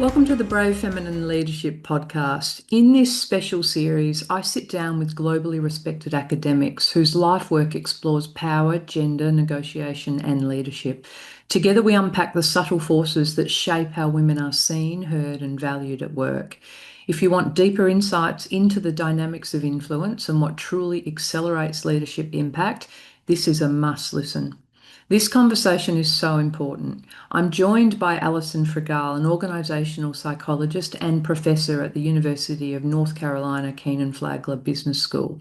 Welcome to the Brave Feminine Leadership podcast. In this special series, I sit down with globally respected academics whose life work explores power, gender, negotiation, and leadership. Together, we unpack the subtle forces that shape how women are seen, heard, and valued at work. If you want deeper insights into the dynamics of influence and what truly accelerates leadership impact, this is a must listen. This conversation is so important. I'm joined by Alison Fragale, an organisational psychologist and professor at the University of North Carolina Kenan-Flagler Business School,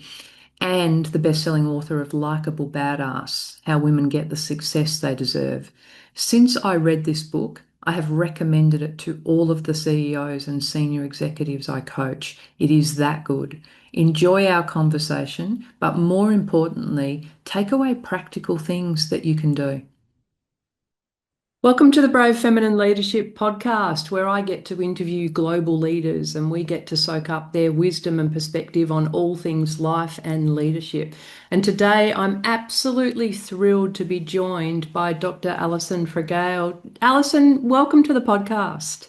and the best-selling author of Likeable Badass, How Women Get the Success They Deserve. Since I read this book, I have recommended it to all of the CEOs and senior executives I coach. It is that good. Enjoy our conversation, but more importantly, take away practical things that you can do. Welcome to the Brave Feminine Leadership podcast, where I get to interview global leaders and we get to soak up their wisdom and perspective on all things life and leadership. And today I'm absolutely thrilled to be joined by Dr. Alison Fragale. Alison, welcome to the podcast.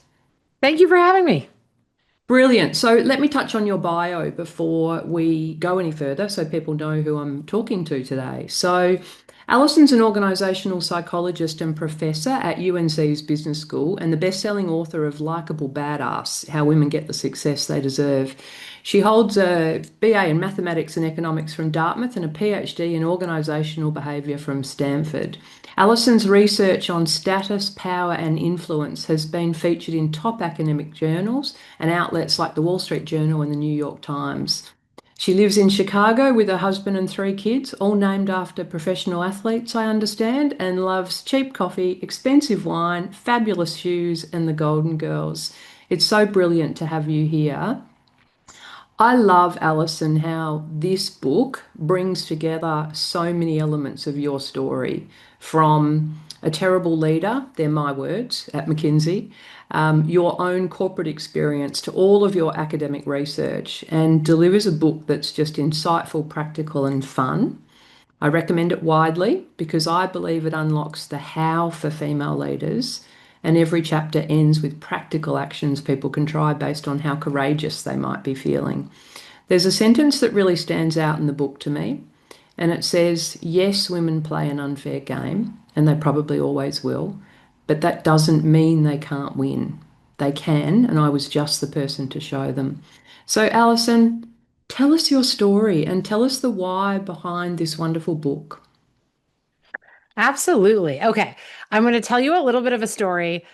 Thank you for having me. Brilliant. So let me touch on your bio before we go any further so people know who I'm talking to today. So Alison's an organisational psychologist and professor at UNC's Business School and the best-selling author of Likeable Badass, How Women Get the Success They Deserve. She holds a BA in Mathematics and Economics from Dartmouth and a PhD in Organisational Behaviour from Stanford. Alison's research on status, power, and influence has been featured in top academic journals and outlets like the Wall Street Journal and the New York Times. She lives in Chicago with her husband and 3 kids, all named after professional athletes, I understand, and loves cheap coffee, expensive wine, fabulous shoes, and the Golden Girls. It's so brilliant to have you here. I love, Alison, how this book brings together so many elements of your story, from a terrible leader, they're my words, at McKinsey, your own corporate experience to all of your academic research, and delivers a book that's just insightful, practical, and fun. I recommend it widely because I believe it unlocks the how for female leaders, and every chapter ends with practical actions people can try based on how courageous they might be feeling. There's a sentence that really stands out in the book to me, and it says, yes, women play an unfair game, and they probably always will, but that doesn't mean they can't win. They can, and I was just the person to show them. So, Alison, tell us your story and tell us the why behind this wonderful book. Absolutely. Okay. I'm going to tell you a little bit of a story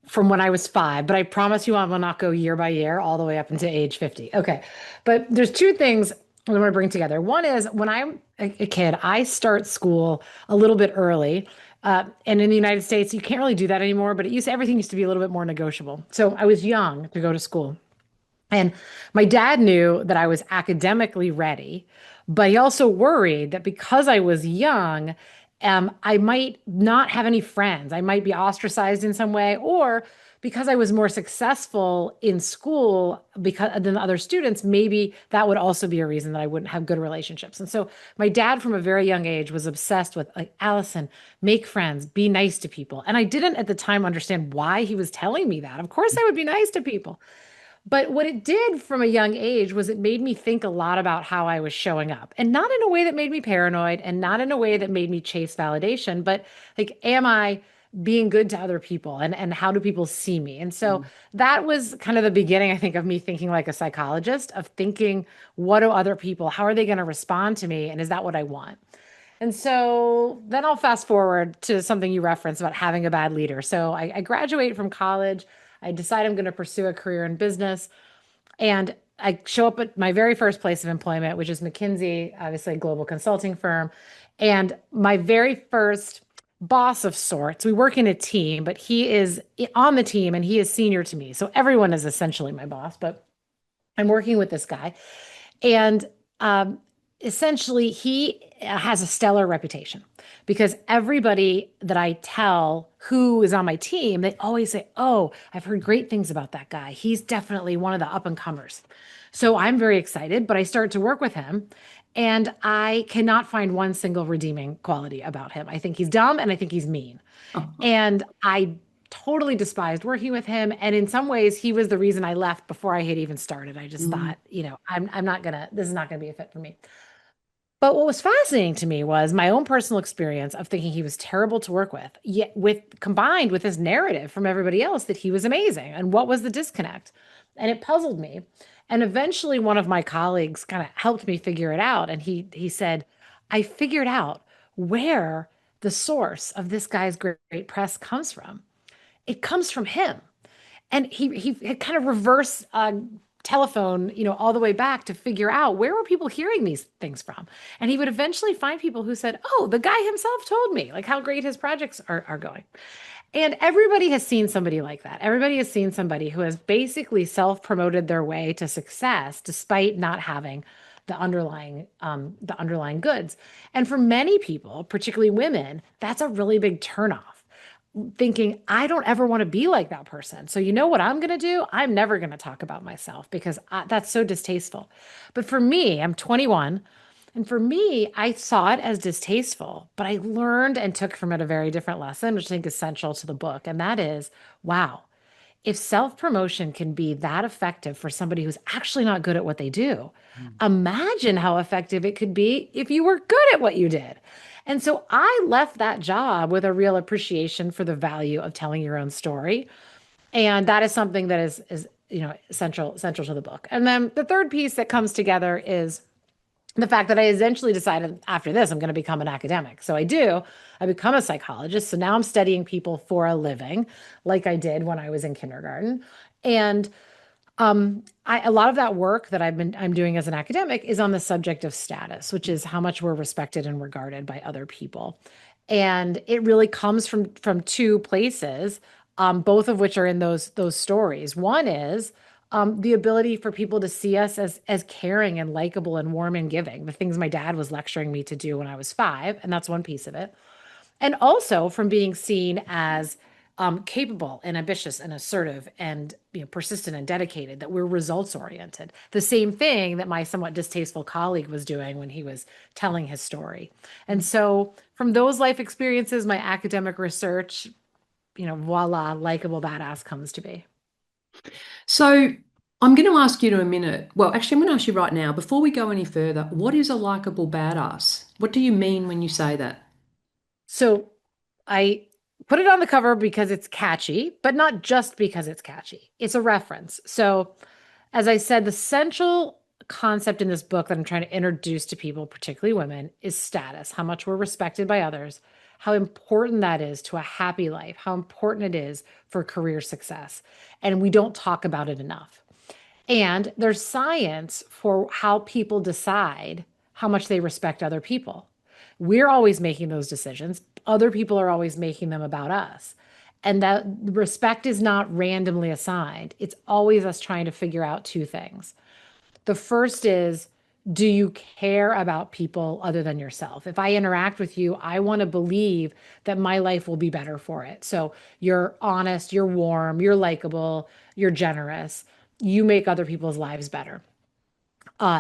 from when I was 5, but I promise you I will not go year by year all the way up into age 50. Okay. But there's 2 things I want to bring together. One is when I'm a kid, I start school a little bit early. And in the United States, you can't really do that anymore, but everything used to be a little bit more negotiable. So I was young to go to school. And my dad knew that I was academically ready, but he also worried that because I was young, I might not have any friends. I might be ostracized in some way, or because I was more successful in school than other students, maybe that would also be a reason that I wouldn't have good relationships. And so my dad from a very young age was obsessed with like, Allison, make friends, be nice to people. And I didn't at the time understand why he was telling me that. Of course I would be nice to people. But what it did from a young age was it made me think a lot about how I was showing up, and not in a way that made me paranoid and not in a way that made me chase validation, but like, am I being good to other people, and how do people see me? And so that was kind of the beginning, I think, of me thinking like a psychologist, of thinking, what do other people, how are they going to respond to me? And is that what I want? And so then I'll fast forward to something you referenced about having a bad leader. So I graduate from college. I decide I'm going to pursue a career in business. And I show up at my very first place of employment, which is McKinsey, obviously a global consulting firm. And my very first boss of sorts, we work in a team, but he is on the team and he is senior to me. So everyone is essentially my boss, but I'm working with this guy. And essentially, he has a stellar reputation because everybody that I tell who is on my team, they always say, oh, I've heard great things about that guy. He's definitely one of the up and comers. So I'm very excited, but I start to work with him and I cannot find one single redeeming quality about him. I think he's dumb and I think he's mean. Oh, And I totally despised working with him. And in some ways, he was the reason I left before I had even started. I just Mm. thought, I'm not gonna, this is not gonna be a fit for me. But what was fascinating to me was my own personal experience of thinking he was terrible to work with, yet with combined with this narrative from everybody else that he was amazing. And what was the disconnect? And it puzzled me. And eventually one of my colleagues kind of helped me figure it out. And he said, I figured out where the source of this guy's great press comes from. It comes from him. And he had kind of reverse telephone, all the way back to figure out where were people hearing these things from. And he would eventually find people who said, "Oh, the guy himself told me like how great his projects are going." And everybody has seen somebody like that. Everybody has seen somebody who has basically self-promoted their way to success despite not having the underlying goods. And for many people, particularly women, that's a really big turnoff thinking, I don't ever want to be like that person. So, you know what I'm going to do? I'm never going to talk about myself because that's so distasteful. But for me, I'm 21. And for me, I saw it as distasteful, but I learned and took from it a very different lesson, which I think is central to the book. And that is, wow, if self promotion can be that effective for somebody who's actually not good at what they do, imagine how effective it could be if you were good at what you did. And so I left that job with a real appreciation for the value of telling your own story. And that is something that is central to the book. And then the third piece that comes together is the fact that I essentially decided after this, I'm going to become an academic. So I do. I become a psychologist. So now I'm studying people for a living, like I did when I was in kindergarten. And a lot of that work that I'm doing as an academic is on the subject of status, which is how much we're respected and regarded by other people. And it really comes from two places, both of which are in those stories. One is the ability for people to see us as caring and likable and warm and giving, the things my dad was lecturing me to do when I was 5, and that's one piece of it. And also from being seen as capable and ambitious and assertive and persistent and dedicated, that we're results oriented. The same thing that my somewhat distasteful colleague was doing when he was telling his story. And so from those life experiences, my academic research, voila, likable badass comes to be. So I'm going to ask you in a minute. Well, actually, I'm going to ask you right now, before we go any further, what is a likable badass? What do you mean when you say that? So I put it on the cover because it's catchy, but not just because it's catchy. It's a reference. So, as I said, the central concept in this book that I'm trying to introduce to people, particularly women, is status, how much we're respected by others, how important that is to a happy life, how important it is for career success. And we don't talk about it enough. And there's science for how people decide how much they respect other people. We're always making those decisions. Other people are always making them about us. And that respect is not randomly assigned. It's always us trying to figure out two things. The first is, do you care about people other than yourself? If I interact with you, I want to believe that my life will be better for it. So you're honest, you're warm, you're likable, you're generous. You make other people's lives better.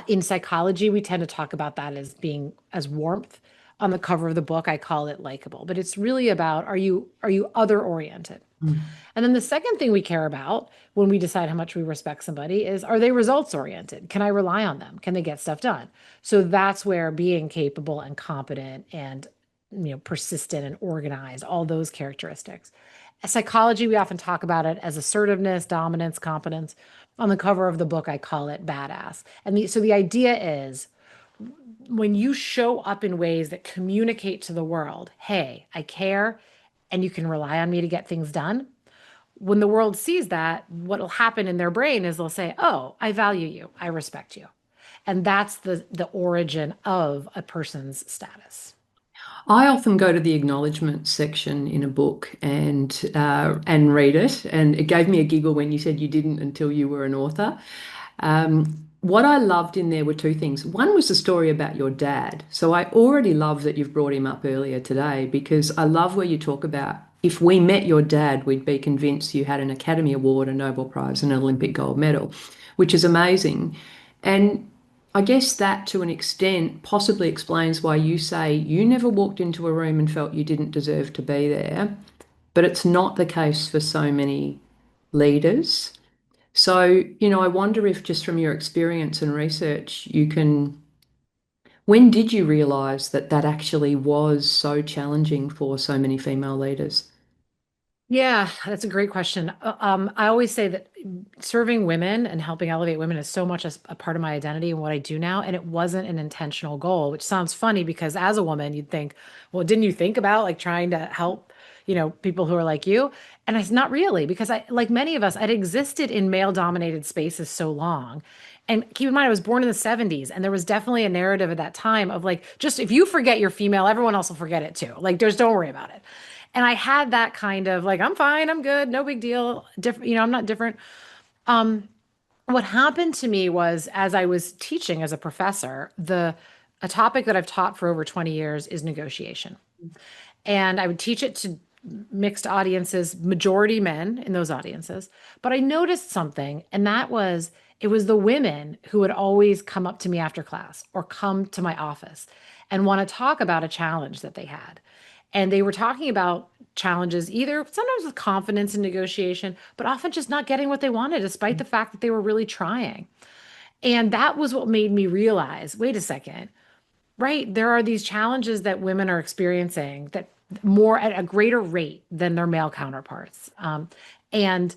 In psychology, we tend to talk about that as being as warmth. On the cover of the book, I call it likable, but it's really about, are you other oriented? Mm. And then the second thing we care about when we decide how much we respect somebody is, are they results oriented? Can I rely on them? Can they get stuff done? So that's where being capable and competent and persistent and organized, all those characteristics. Psychology, we often talk about it as assertiveness, dominance, competence. On the cover of the book, I call it badass. And so the idea is, when you show up in ways that communicate to the world, hey, I care and you can rely on me to get things done. When the world sees that, what will happen in their brain is they'll say, oh, I value you, I respect you. And that's the origin of a person's status. I often go to the acknowledgement section in a book and read it, and it gave me a giggle when you said you didn't until you were an author. What I loved in there were two things. One was the story about your dad. So I already love that you've brought him up earlier today because I love where you talk about if we met your dad, we'd be convinced you had an Academy Award, a Nobel Prize, and an Olympic gold medal, which is amazing. And I guess that to an extent possibly explains why you say you never walked into a room and felt you didn't deserve to be there. but it's not the case for so many leaders. So, I wonder if just from your experience and research, when did you realize that that actually was so challenging for so many female leaders? Yeah, that's a great question. I always say that serving women and helping elevate women is so much a part of my identity and what I do now. And it wasn't an intentional goal, which sounds funny because as a woman, you'd think, well, didn't you think about like trying to help, people who are like you? And it's not really because like many of us, I'd existed in male dominated spaces so long. And keep in mind, I was born in the 70s, and there was definitely a narrative at that time of like, just if you forget you're female, everyone else will forget it too. Like, just don't worry about it. And I had that kind of like, I'm fine, I'm good, no big deal. Different, I'm not different. Um, what happened to me was as I was teaching as a professor, a topic that I've taught for over 20 years is negotiation. And I would teach it to mixed audiences, majority men in those audiences. But I noticed something, and that was it was the women who would always come up to me after class or come to my office and want to talk about a challenge that they had. And they were talking about challenges, either sometimes with confidence in negotiation, but often just not getting what they wanted, despite the fact that they were really trying. And that was what made me realize, wait a second, right? There are these challenges that women are experiencing that more at a greater rate than their male counterparts. And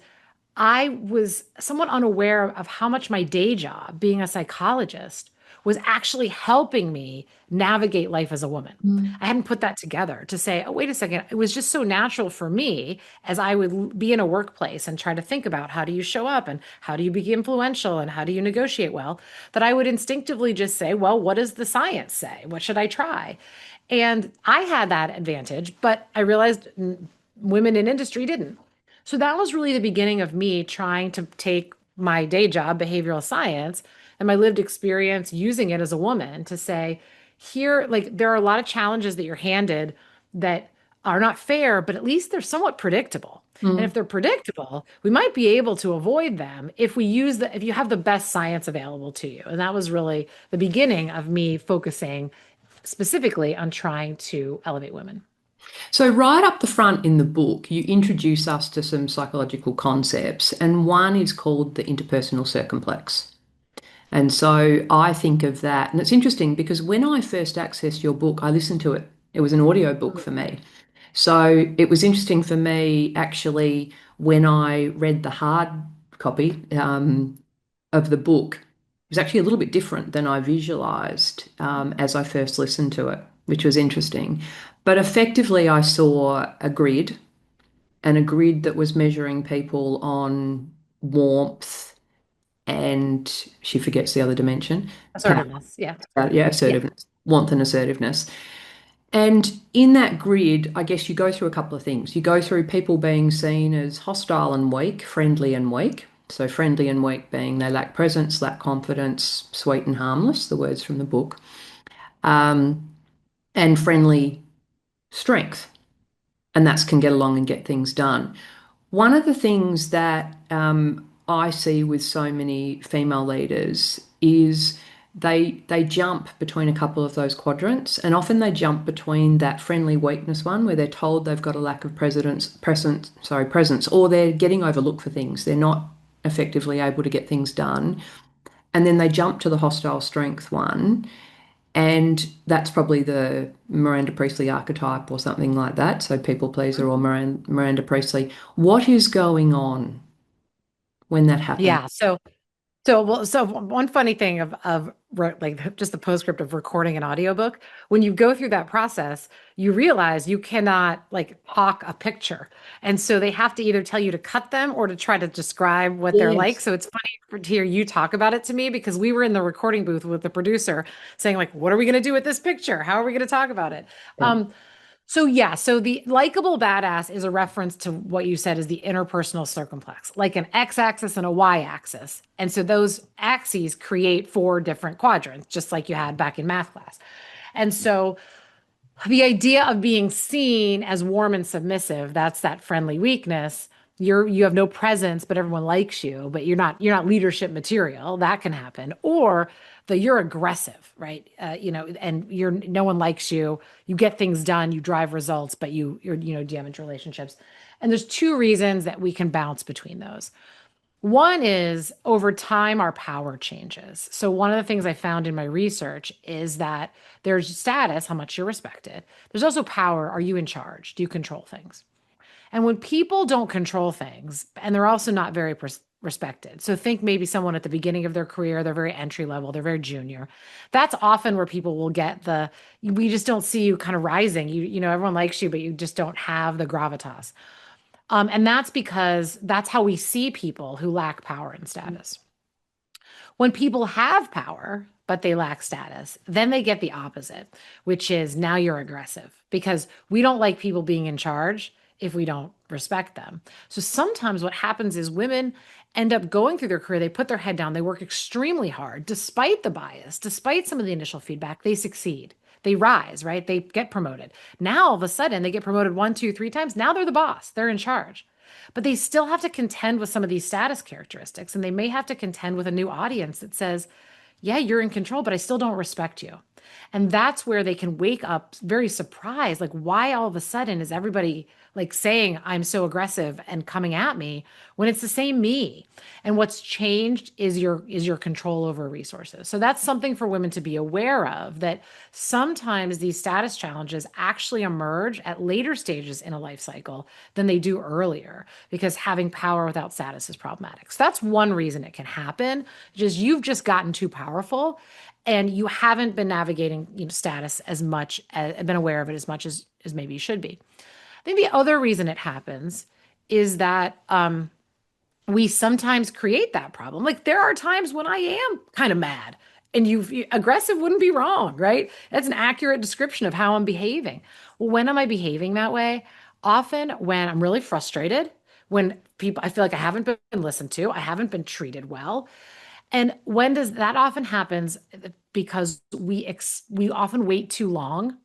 I was somewhat unaware of how much my day job, being a psychologist, was actually helping me navigate life as a woman. Mm. I hadn't put that together to say, oh, wait a second. It was just so natural for me as I would be in a workplace and try to think about how do you show up and how do you be influential and how do you negotiate well, that I would instinctively just say, well, what does the science say? What should I try? And I had that advantage, but I realized women in industry didn't. So that was really the beginning of me trying to take my day job, behavioral science, and my lived experience using it as a woman to say, here, like, there are a lot of challenges that you're handed that are not fair, but at least they're somewhat predictable. And if Mm. they're predictable, we might be able to avoid them if if you have the best science available to you. And that was really the beginning of me focusing specifically on trying to elevate women. So, right up the front in the book, you introduce us to some psychological concepts, and one is called the interpersonal circumplex. And so I think of that, and it's interesting because when I first accessed your book, I listened to it. It was an audio book for me. So it was interesting for me actually when I read the hard copy of the book. It was actually a little bit different than I visualized as I first listened to it, which was interesting. But effectively, I saw a grid and a grid that was measuring people on warmth and she forgets the other dimension. Power, Assertiveness. Yeah. yeah, Yeah. assertiveness, warmth and assertiveness. And in that grid, I guess you go through a couple of things. You go through people being seen as hostile and weak, friendly and weak. So, friendly and weak being they lack presence, lack confidence, sweet and harmless, the words from the book, um, and friendly strength. And that's can get along and get things done. One of the things that I see with so many female leaders is they jump between a couple of those quadrants, and often they jump between that friendly weakness one where they're told they've got a lack of presence, or they're getting overlooked for things. They're not effectively able to get things done, and then they jump to the hostile strength one, and that's probably the Miranda Priestley archetype or something like that. So people pleaser or Miranda Priestley. What is going on when that happens? Yeah. So one funny thing of like just the postscript of recording an audiobook, when you go through that process, you realize you cannot like talk a picture. And so they have to either tell you to cut them or to try to describe what they're like. Yes. So it's funny to hear you talk about it to me because we were in the recording booth with the producer saying like, what are we going to do with this picture? How are we going to talk about it? Yeah. So the likable badass is a reference to what you said is the interpersonal circumplex, like an x-axis and a y-axis. And so those axes create four different quadrants, just like you had back in math class. And so the idea of being seen as warm and submissive, that's that friendly weakness. You have no presence, but everyone likes you, but you're not leadership material. That can happen. Or the you're aggressive, right? And no one likes you. You get things done, you drive results, but you're damage relationships. And there's two reasons that we can bounce between those. One is over time, our power changes. So, one of the things I found in my research is that there's status, how much you're respected. There's also power. Are you in charge? Do you control things? And when people don't control things, and they're also not very respected. So, think maybe someone at the beginning of their career, they're very entry level, they're very junior. That's often where people will get we just don't see you kind of rising. Everyone likes you, but you just don't have the gravitas. And that's because that's how we see people who lack power and status. When people have power, but they lack status, then they get the opposite, which is now you're aggressive because we don't like people being in charge if we don't respect them. So sometimes what happens is women end up going through their career, they put their head down, they work extremely hard, despite the bias, despite some of the initial feedback, they succeed. They rise, right? They get promoted. Now, all of a sudden, they get promoted 1, 2, 3 times. Now they're the boss, they're in charge. But they still have to contend with some of these status characteristics. And they may have to contend with a new audience that says, yeah, you're in control, but I still don't respect you. And that's where they can wake up very surprised. Like, why all of a sudden is everybody like saying I'm so aggressive and coming at me when it's the same me? And what's changed is your control over resources. So that's something for women to be aware of, that sometimes these status challenges actually emerge at later stages in a life cycle than they do earlier, because having power without status is problematic. So that's one reason it can happen. Just you've just gotten too powerful and you haven't been navigating status as much, been aware of it as much as maybe you should be. I think the other reason it happens is that we sometimes create that problem. Like there are times when I am kind of mad, and aggressive wouldn't be wrong, right? That's an accurate description of how I'm behaving. Well, when am I behaving that way? Often when I'm really frustrated, when I feel like I haven't been listened to, I haven't been treated well. And when does that often happens? Because we often wait too long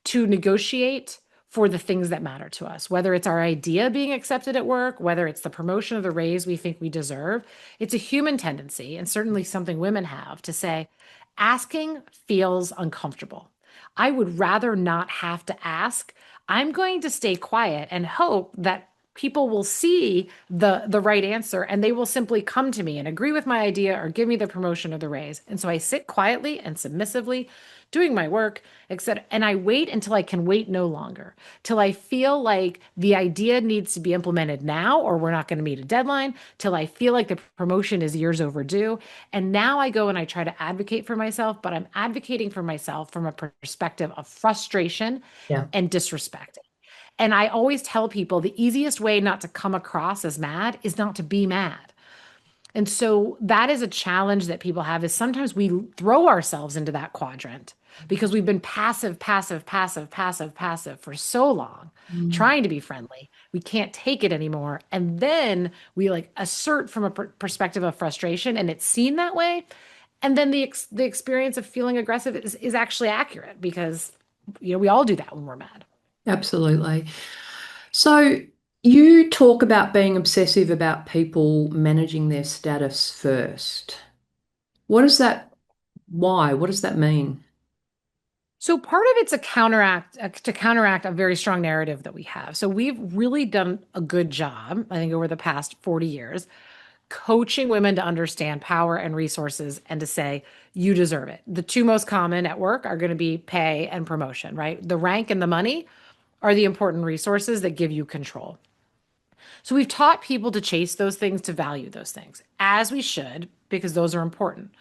to negotiate for the things that matter to us, whether it's our idea being accepted at work, whether it's the promotion or the raise we think we deserve. It's a human tendency, and certainly something women have, to say, asking feels uncomfortable. I would rather not have to ask. I'm going to stay quiet and hope that people will see the right answer and they will simply come to me and agree with my idea or give me the promotion or the raise. And so I sit quietly and submissively doing my work, etc. And I wait until I can wait no longer, till I feel like the idea needs to be implemented now or we're not going to meet a deadline, till I feel like the promotion is years overdue. And now I go and I try to advocate for myself, but I'm advocating for myself from a perspective of frustration Yeah. and disrespect. And I always tell people the easiest way not to come across as mad is not to be mad. And so that is a challenge that people have, is sometimes we throw ourselves into that quadrant because we've been passive, passive, passive, passive, passive for so long, Mm. trying to be friendly. We can't take it anymore. And then we like assert from a perspective of frustration, and it's seen that way. And then the experience of feeling aggressive is actually accurate, because we all do that when we're mad. Absolutely. So you talk about being obsessive about people managing their status first. What is that? Why? What does that mean? So part of it's to counteract a very strong narrative that we have. So we've really done a good job, I think, over the past 40 years, coaching women to understand power and resources and to say, you deserve it. The two most common at work are going to be pay and promotion, right? The rank and the money are the important resources that give you control. So we've taught people to chase those things, to value those things, as we should, because those are important.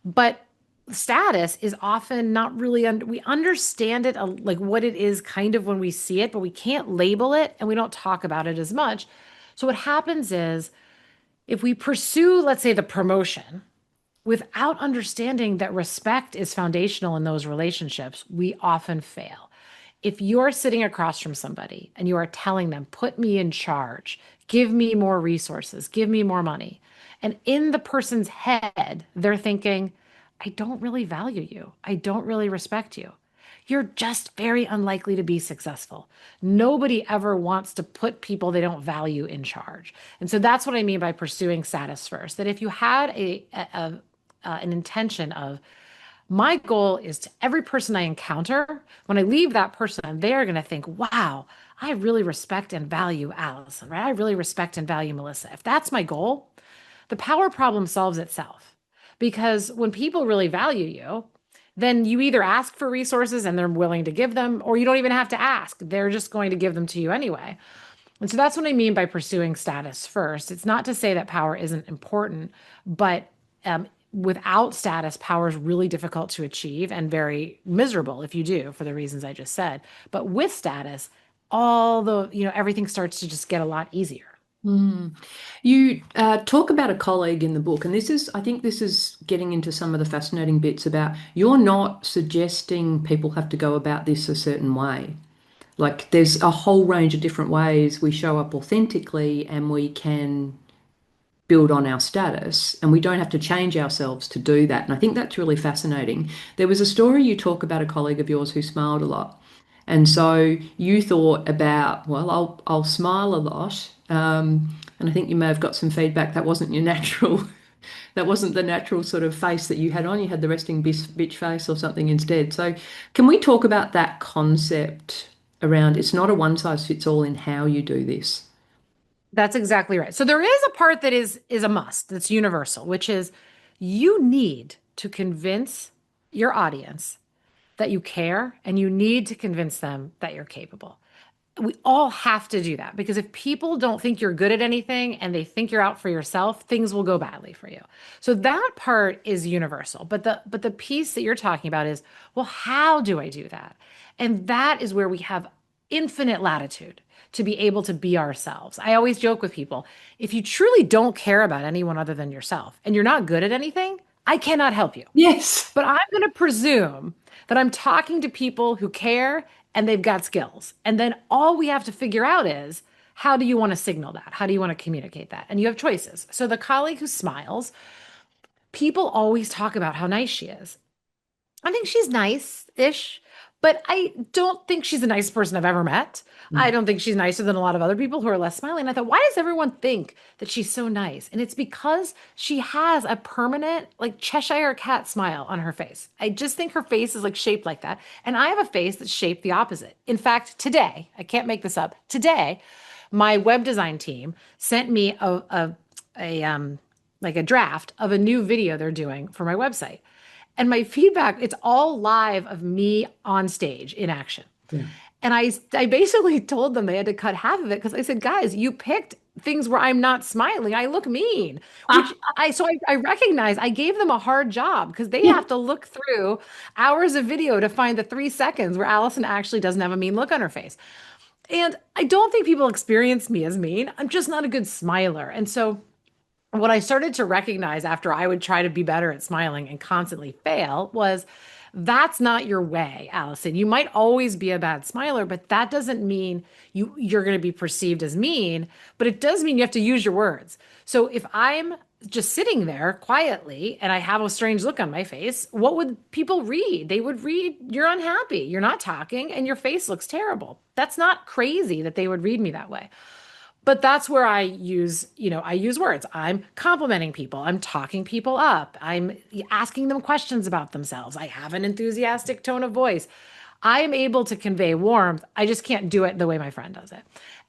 But status is often not really we understand it, like what it is kind of when we see it, but we can't label it and we don't talk about it as much. So what happens is, if we pursue, let's say, the promotion without understanding that respect is foundational in those relationships, we often fail. If you're sitting across from somebody and you are telling them, put me in charge, give me more resources, give me more money, and in the person's head, they're thinking, I don't really value you, I don't really respect you, you're just very unlikely to be successful. Nobody ever wants to put people they don't value in charge. And so that's what I mean by pursuing status first. That if you had an intention of my goal is to every person I encounter, when I leave that person, they're going to think, wow, I really respect and value Allison, right? I really respect and value Melissa. If that's my goal, the power problem solves itself. Because when people really value you, then you either ask for resources and they're willing to give them, or you don't even have to ask. They're just going to give them to you anyway. And so that's what I mean by pursuing status first. It's not to say that power isn't important, but without status, power is really difficult to achieve and very miserable if you do, for the reasons I just said. But with status, everything starts to just get a lot easier. Mm. You talk about a colleague in the book, and I think this is getting into some of the fascinating bits about you're not suggesting people have to go about this a certain way. Like there's a whole range of different ways we show up authentically and we can build on our status, and we don't have to change ourselves to do that. And I think that's really fascinating. There was a story you talk about a colleague of yours who smiled a lot. And so you thought about, well, I'll smile a lot. And I think you may have got some feedback that wasn't your natural, that wasn't the natural sort of face that you had on. You had the resting bitch face or something instead. So can we talk about that concept around it's not a one size fits all in how you do this? That's exactly right. So there is a part that is a must, that's universal, which is you need to convince your audience that you care and you need to convince them that you're capable. We all have to do that because if people don't think you're good at anything and they think you're out for yourself, things will go badly for you. So that part is universal. But the piece that you're talking about is, well, how do I do that? And that is where we have infinite latitude to be able to be ourselves. I always joke with people, if you truly don't care about anyone other than yourself and you're not good at anything, I cannot help you. Yes. But I'm going to presume that I'm talking to people who care and they've got skills. And then all we have to figure out is how do you want to signal that? How do you want to communicate that? And you have choices. So the colleague who smiles, people always talk about how nice she is. I think she's nice-ish, but I don't think she's the nicest person I've ever met. I don't think she's nicer than a lot of other people who are less smiling. I thought, why does everyone think that she's so nice? And it's because she has a permanent, like Cheshire cat smile on her face. I just think her face is like shaped like that. And I have a face that's shaped the opposite. In fact, today, I can't make this up. Today, my web design team sent me like a draft of a new video they're doing for my website. And my feedback, it's all live of me on stage in action. Yeah. And I basically told them they had to cut half of it because I said, guys, you picked things where I'm not smiling. I look mean, I recognize I gave them a hard job because they Yeah. have to look through hours of video to find the 3 seconds where Allison actually doesn't have a mean look on her face. And I don't think people experience me as mean. I'm just not a good smiler. And so what I started to recognize after I would try to be better at smiling and constantly fail was that's not your way, Allison. You might always be a bad smiler, but that doesn't mean you're going to be perceived as mean, but it does mean you have to use your words. So if I'm just sitting there quietly and I have a strange look on my face, what would people read? They would read, you're unhappy, you're not talking, and your face looks terrible. That's not crazy that they would read me that way. But that's where I use words. I'm complimenting people. I'm talking people up. I'm asking them questions about themselves. I have an enthusiastic tone of voice. I am able to convey warmth. I just can't do it the way my friend does it.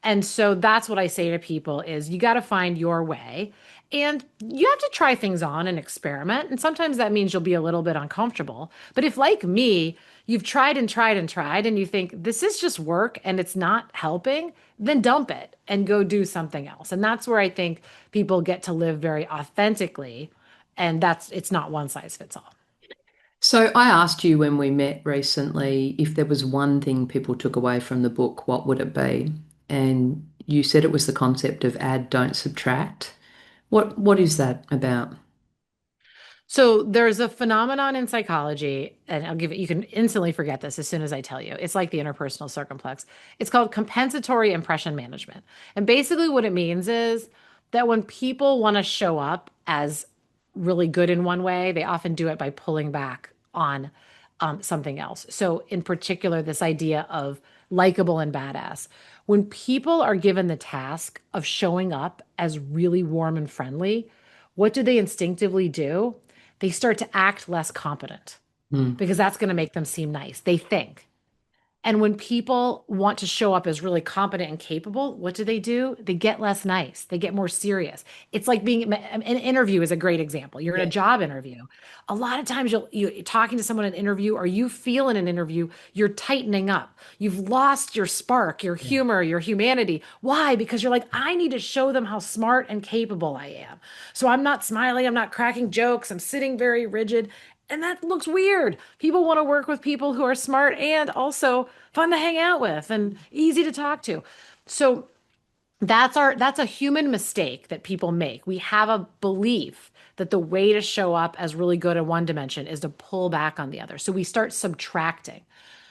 And so that's what I say to people is you got to find your way and you have to try things on and experiment. And sometimes that means you'll be a little bit uncomfortable. But if like me, you've tried and tried and tried and you think this is just work and it's not helping, then dump it and go do something else. And that's where I think people get to live very authentically. And it's not one size fits all. So I asked you when we met recently if there was one thing people took away from the book, what would it be? And you said it was the concept of add, don't subtract. What is that about? So there's a phenomenon in psychology, and you can instantly forget this as soon as I tell you. It's like the interpersonal circumplex. It's called compensatory impression management. And basically what it means is that when people want to show up as really good in one way, they often do it by pulling back on something else. So in particular, this idea of likable and badass. When people are given the task of showing up as really warm and friendly, what do they instinctively do? they start to act less competent Mm. because that's going to make them seem nice. They think. And when people want to show up as really competent and capable, what do? They get less nice. They get more serious. It's like being an interview is a great example. You're in a Yeah. job interview. A lot of times you talking to someone in an interview or you feel in an interview, you're tightening up. You've lost your spark, your Yeah. humor, your humanity. Why? Because you're like, I need to show them how smart and capable I am. So I'm not smiling, I'm not cracking jokes, I'm sitting very rigid. And that looks weird. People want to work with people who are smart and also fun to hang out with and easy to talk to. So that's a human mistake that people make. We have a belief that the way to show up as really good at one dimension is to pull back on the other. So we start subtracting.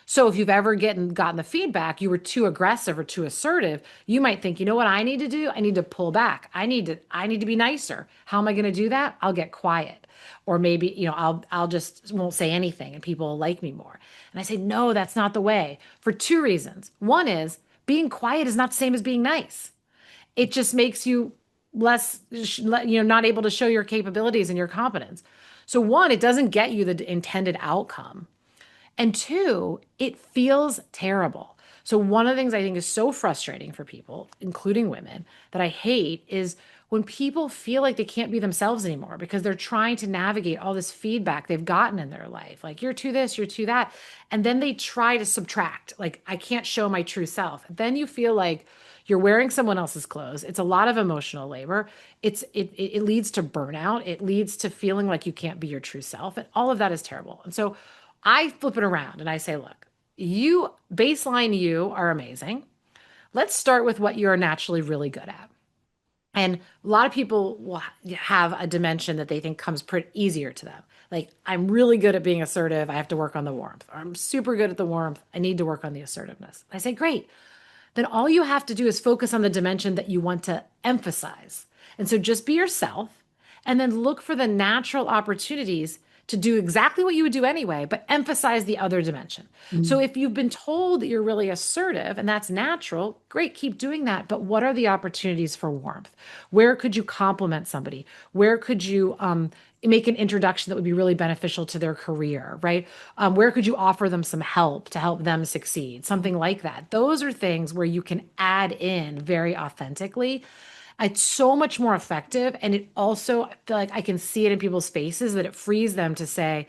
So if you've ever gotten the feedback you were too aggressive or too assertive, you might think, you know what I need to do? I need to pull back. I need to be nicer. How am I going to do that? I'll get quiet. Or maybe, I'll just won't say anything and people will like me more. And I say, no, that's not the way for two reasons. One is being quiet is not the same as being nice. It just makes you less, not able to show your capabilities and your competence. So one, it doesn't get you the intended outcome. And two, it feels terrible. So, one of the things I think is so frustrating for people, including women, that I hate is when people feel like they can't be themselves anymore because they're trying to navigate all this feedback they've gotten in their life. Like, you're too this, you're too that. And then they try to subtract, like, I can't show my true self. Then you feel like you're wearing someone else's clothes. It's a lot of emotional labor. It leads to burnout. It leads to feeling like you can't be your true self. And all of that is terrible. And so, I flip it around and I say, look, you are amazing. Let's start with what you're naturally really good at. And a lot of people will have a dimension that they think comes pretty easier to them. Like, I'm really good at being assertive. I have to work on the warmth. Or I'm super good at the warmth. I need to work on the assertiveness. I say, great. Then all you have to do is focus on the dimension that you want to emphasize. And so just be yourself and then look for the natural opportunities to do exactly what you would do anyway, but emphasize the other dimension. So Mm. if you've been told that you're really assertive and that's natural, great, keep doing that. But what are the opportunities for warmth? Where could you compliment somebody? Where could you make an introduction that would be really beneficial to their career, right? Where could you offer them some help to help them succeed? Something like that. Those are things where you can add in very authentically. It's so much more effective. And it also, I feel like I can see it in people's faces that it frees them to say,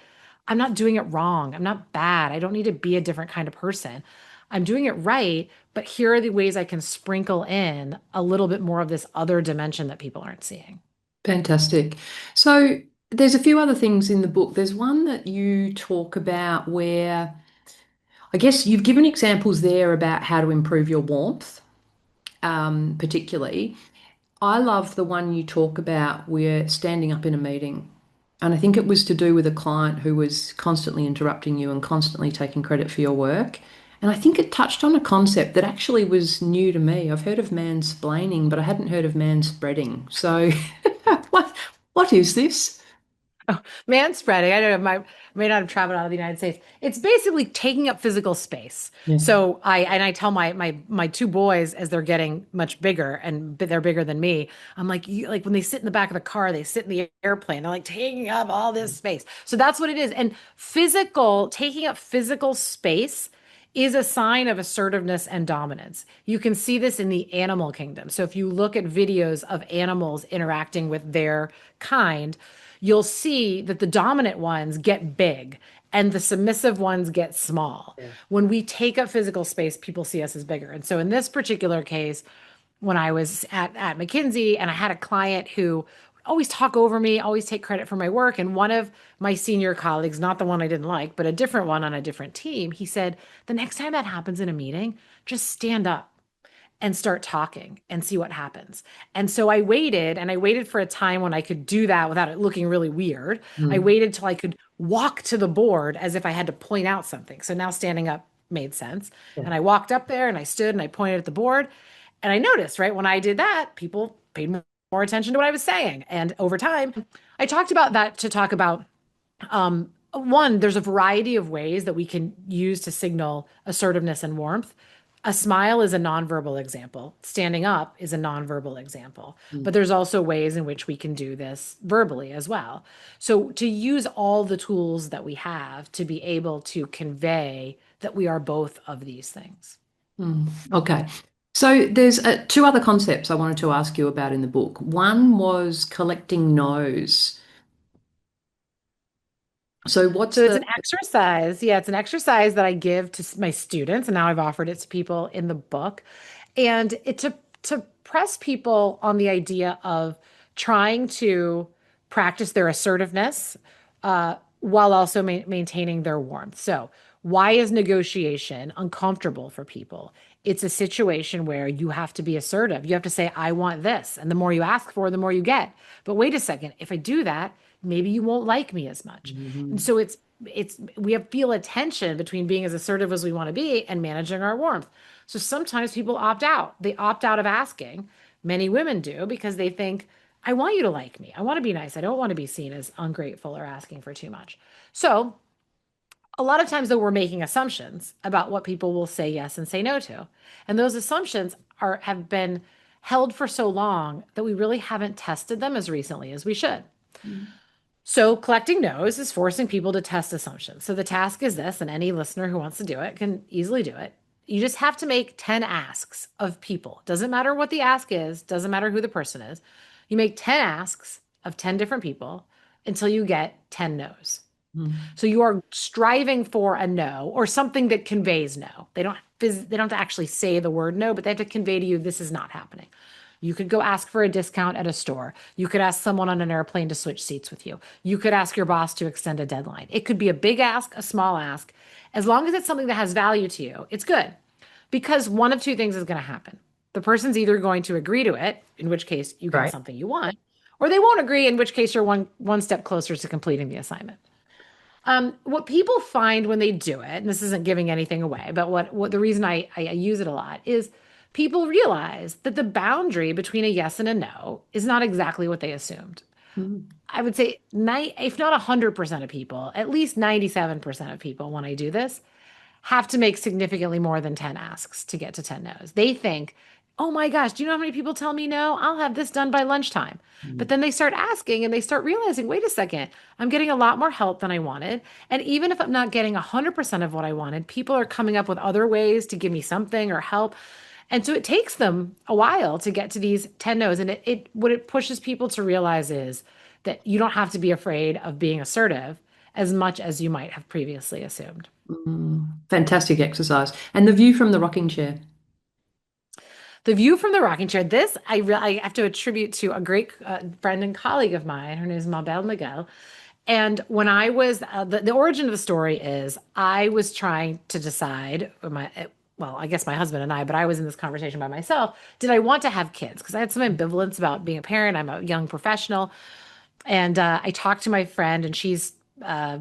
I'm not doing it wrong. I'm not bad. I don't need to be a different kind of person. I'm doing it right. But here are the ways I can sprinkle in a little bit more of this other dimension that people aren't seeing. Fantastic. So there's a few other things in the book. There's one that you talk about where I guess you've given examples there about how to improve your warmth, particularly. I love the one you talk about where standing up in a meeting. And I think it was to do with a client who was constantly interrupting you and constantly taking credit for your work. And I think it touched on a concept that actually was new to me. I've heard of mansplaining, but I hadn't heard of manspreading. So what what is this? Oh, man spreading. I don't know. May not have traveled out of the United States. It's basically taking up physical space. Yeah. So I tell my two boys as they're getting much bigger and they're bigger than me. I'm like, like when they sit in the back of the car, they sit in the airplane. They're like taking up all this space. So that's what it is. And taking up physical space is a sign of assertiveness and dominance. You can see this in the animal kingdom. So if you look at videos of animals interacting with their kind, you'll see that the dominant ones get big and the submissive ones get small. Yeah. When we take up physical space, people see us as bigger. And so in this particular case, when I was at McKinsey and I had a client who always talk over me, always take credit for my work. And one of my senior colleagues, not the one I didn't like, but a different one on a different team, he said, the next time that happens in a meeting, just stand up and start talking and see what happens. And so I waited and I waited for a time when I could do that without it looking really weird. I Mm. waited till I could walk to the board as if I had to point out something. So now standing up made sense. Yeah. And I walked up there and I stood and I pointed at the board. And I noticed, right, when I did that, people paid more attention to what I was saying. And over time, I talked about that to talk about one, there's a variety of ways that we can use to signal assertiveness and warmth. A smile is a nonverbal example. Standing up is a nonverbal example. Mm. But there's also ways in which we can do this verbally as well. So to use all the tools that we have to be able to convey that we are both of these things. Mm. Okay. So there's two other concepts I wanted to ask you about in the book. One was collecting no's. So what's So it's the— an exercise. Yeah, it's an exercise that I give to my students, and now I've offered it to people in the book. And it to press people on the idea of trying to practice their assertiveness while also maintaining their warmth. So, why is negotiation uncomfortable for people? It's a situation where you have to be assertive. You have to say, I want this. And the more you ask for, the more you get. But wait a second, if I do that, maybe you won't like me as much. And Mhm. so we have feel a tension between being as assertive as we want to be and managing our warmth. So sometimes people opt out. They opt out of asking. Many women do because they think, I want you to like me. I want to be nice. I don't want to be seen as ungrateful or asking for too much. So a lot of times though we're making assumptions about what people will say yes and say no to. And those assumptions are have been held for so long that we really haven't tested them as recently as we should. So collecting no's is forcing people to test assumptions. So the task is this, and any listener who wants to do it can easily do it. You just have to make 10 asks of people. Doesn't matter what the ask is, doesn't matter who the person is. You make 10 asks of 10 different people until you get 10 no's. Mhm. So you are striving for a no or something that conveys no. They don't have to actually say the word no, but they have to convey to you this is not happening. You could go ask for a discount at a store. You could ask someone on an airplane to switch seats with you. You could ask your boss to extend a deadline. It could be a big ask, a small ask. As long as it's something that has value to you, it's good. Because one of two things is going to happen. The person's either going to agree to it, in which case you get Right. something you want, or they won't agree, in which case you're one step closer to completing the assignment. What people find when they do it, and this isn't giving anything away, but what the reason I use it a lot is people realize that the boundary between a yes and a no is not exactly what they assumed. Mhm. I would say, if not 100% of people, at least 97% of people, when I do this, have to make significantly more than 10 asks to get to 10 no's. They think, oh my gosh, do you know how many people tell me no? I'll have this done by lunchtime. But then they start asking and they start realizing, wait a second, I'm getting a lot more help than I wanted. And even if I'm not getting 100% of what I wanted, people are coming up with other ways to give me something or help. And so it takes them a while to get to these 10 no's. And what it pushes people to realize is that you don't have to be afraid of being assertive as much as you might have previously assumed. Fantastic exercise. And the view from the rocking chair. The view from the rocking chair. This I have to attribute to a great friend and colleague of mine. Her name is Mabel Miguel. And when I was the origin of the story is I was trying to decide well, I guess my husband and I, but I was in this conversation by myself. Did I want to have kids? Because I had some ambivalence about being a parent. I'm a young professional, and I talked to my friend, and she's let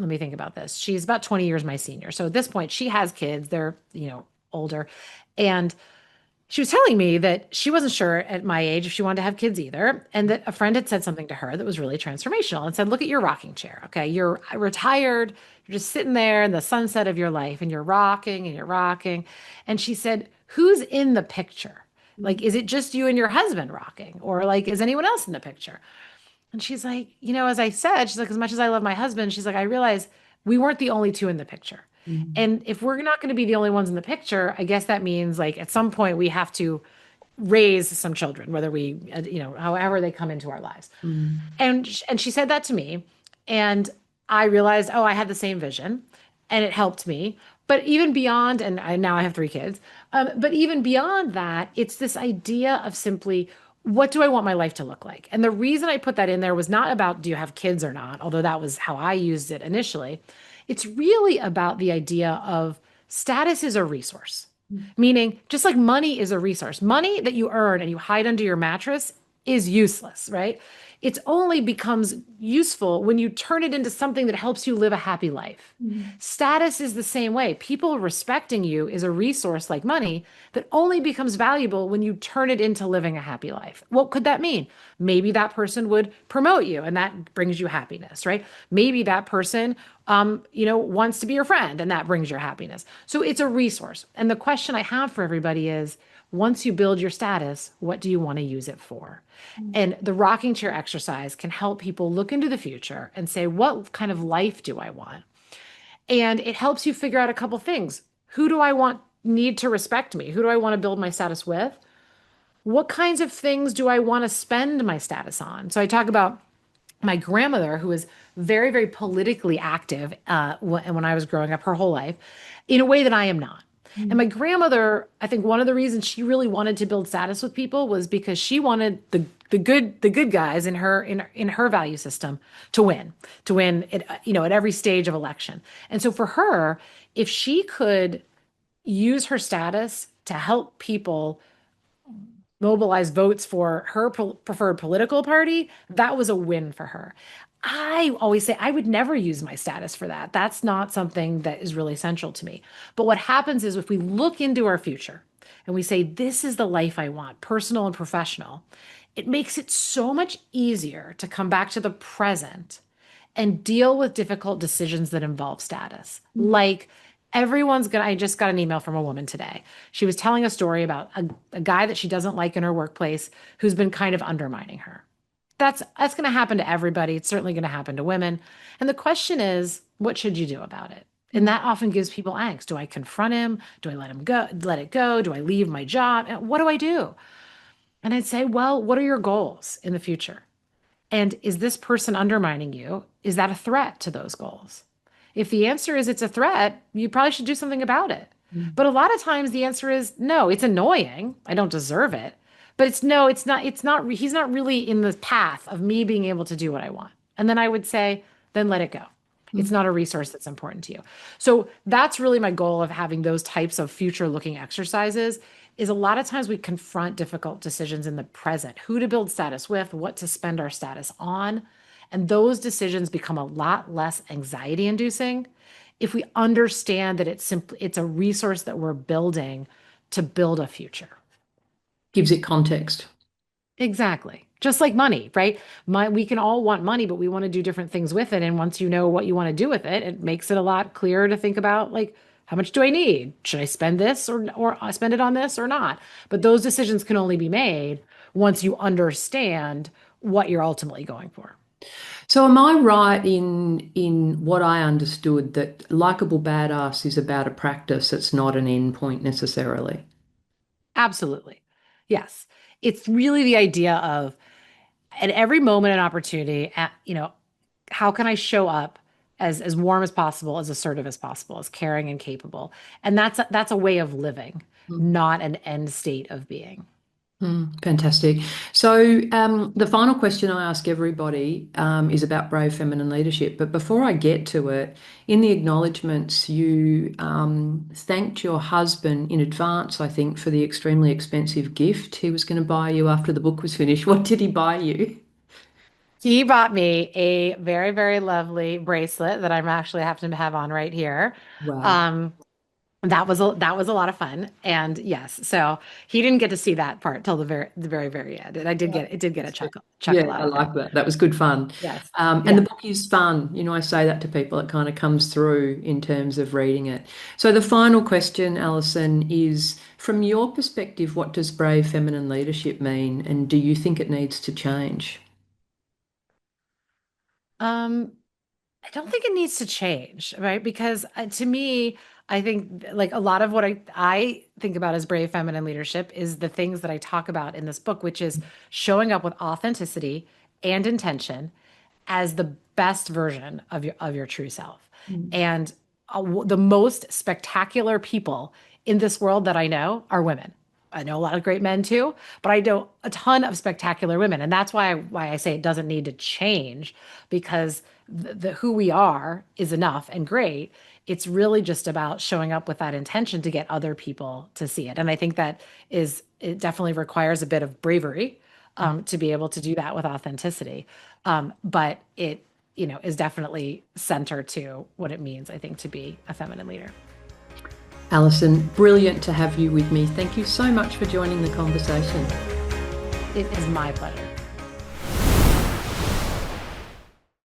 me think about this. She's about 20 years my senior. So at this point, she has kids. They're older, and she was telling me that she wasn't sure at my age if she wanted to have kids either, and that a friend had said something to her that was really transformational and said, look at your rocking chair. Okay, you're retired, you're just sitting there in the sunset of your life, and you're rocking and you're rocking. And she said, who's in the picture? Like, is it just you and your husband rocking? Or like, is anyone else in the picture? And she's like, as I said, she's like, as much as I love my husband, she's like, I realize we weren't the only two in the picture. Mhm. And if we're not going to be the only ones in the picture, I guess that means like at some point we have to raise some children, whether however they come into our lives. Mhm. And she said that to me, and I realized, oh, I had the same vision, and it helped me. But even beyond, and now I have three kids. But even beyond that, it's this idea of simply what do I want my life to look like? And the reason I put that in there was not about do you have kids or not, although that was how I used it initially. It's really about the idea of status is a resource, meaning just like money is a resource, money that you earn and you hide under your mattress is useless, right? It only becomes useful when you turn it into something that helps you live a happy life. Mhm. Status is the same way. People respecting you is a resource like money that only becomes valuable when you turn it into living a happy life. What could that mean? Maybe that person would promote you and that brings you happiness, right? Maybe that person wants to be your friend and that brings your happiness. So it's a resource. And the question I have for everybody is, once you build your status, what do you want to use it for? And the rocking chair exercise can help people look into the future and say, what kind of life do I want? And it helps you figure out a couple things. Who do I need to respect me? Who do I want to build my status with? What kinds of things do I want to spend my status on? So I talk about my grandmother, who was very, very politically active when I was growing up her whole life, in a way that I am not. And my grandmother, I think one of the reasons she really wanted to build status with people was because she wanted the good guys in her value system to win at every stage of election. And so for her, if she could use her status to help people mobilize votes for her preferred political party, that was a win for her. I always say I would never use my status for that. That's not something that is really central to me. But what happens is if we look into our future and we say, this is the life I want, personal and professional, it makes it so much easier to come back to the present and deal with difficult decisions that involve status. Like I just got an email from a woman today. She was telling a story about a guy that she doesn't like in her workplace who's been kind of undermining her. That's going to happen to everybody. It's certainly going to happen to women. And the question is, what should you do about it? And that often gives people angst. Do I confront him? Do I let it go? Do I leave my job? What do I do? And I'd say, well, what are your goals in the future? And is this person undermining you? Is that a threat to those goals? If the answer is it's a threat, you probably should do something about it. But a lot of times the answer is no, it's annoying. I don't deserve it. But it's no, it's not, he's not really in the path of me being able to do what I want. And then I would say, then let it go. It's not a resource that's important to you. So that's really my goal of having those types of future looking exercises is a lot of times we confront difficult decisions in the present, who to build status with, what to spend our status on. And those decisions become a lot less anxiety inducing if we understand that it's a resource that we're building to build a future. Gives it context. Exactly. Just like money, right? We can all want money, but we want to do different things with it. And once you know what you want to do with it, it makes it a lot clearer to think about like, how much do I need? Should I spend this or spend it on this or not? But those decisions can only be made once you understand what you're ultimately going for. So am I right in what I understood that Likeable Badass is about a practice, it's not an end point necessarily? Absolutely. Yes. It's really the idea of at every moment and opportunity, how can I show up as warm as possible, as assertive as possible, as caring and capable? And that's a way of living, not an end state of being. Fantastic. So the final question I ask everybody is about brave feminine leadership. But before I get to it, in the acknowledgements, you thanked your husband in advance, I think, for the extremely expensive gift he was going to buy you after the book was finished. What did he buy you? He bought me a very, very lovely bracelet that I'm actually happen to have on right here. Wow. Um, that was a lot of fun. And yes, so he didn't get to see that part till the very, very end. And it did get a Yeah, chuckle out I of it. like that. That was good fun. Yes. And the Yeah. book is fun. You know, I say that to people. It kind of comes through in terms of reading it. So the final question, Alison, is from your perspective, what does brave feminine leadership mean? And do you think it needs to change? Um, I don't think it needs to change, right? Because to me, I think like a lot of what I think about as brave feminine leadership is the things that I talk about in this book, which is showing up with authenticity and intention as the best version of your true self. Mm. And the most spectacular people in this world that I know are women. I know a lot of great men too, but I know a ton of spectacular women, and that's why I say it doesn't need to change because the who we are is enough and great. It's really just about showing up with that intention to get other people to see it, and I think it definitely requires a bit of bravery to be able to do that with authenticity. But it is definitely center to what it means, I think, to be a feminine leader. Alison, brilliant to have you with me. Thank you so much for joining the conversation. It is my pleasure.